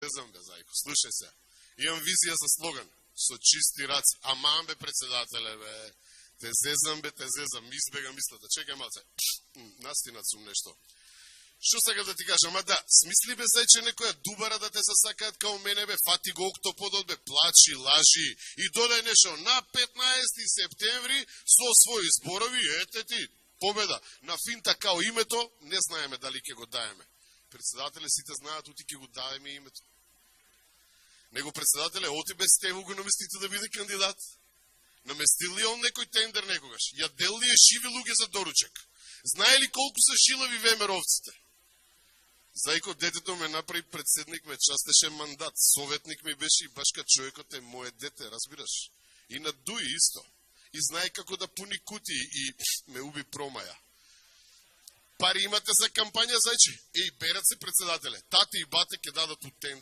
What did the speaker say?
Не знам, бе, зајко, слушај се. Имам визија за слоган, со чисти раци. Аман, бе, председателе, бе. Те зезам, бе, те зезам. Избега мислата. Чекај малце. Настинат сум нешто. Што сакам да ти кажам? Ама да, смисли, бе, зајче некоја дубара да те се сакаат као мене, бе, фати го октоподот, бе, плачи, лажи. И додај нешто, на 15 септември, со своји зборови, ете ти, победа. На финта као името, не знаеме дали ќе го даеме. Председателе, сите знаат, ути ќе го даеме името. Него председателе, оти без Стево го наместите да биде кандидат? Наместил ли он некој тендер некогаш? Јадел ли е шиви луѓе за доручек? Знае ли колку се шилави ВМРО-овците? Зајко детето ме направи председник, ме частеше мандат, советник ми беше и башка човекот е моје дете, разбираш? И на Дуи исто. И знае како да пуни кути и ме уби промаја. Пари имате за кампања, зајче? И берат се председателе. Тате и бате ќе дадат у тендер.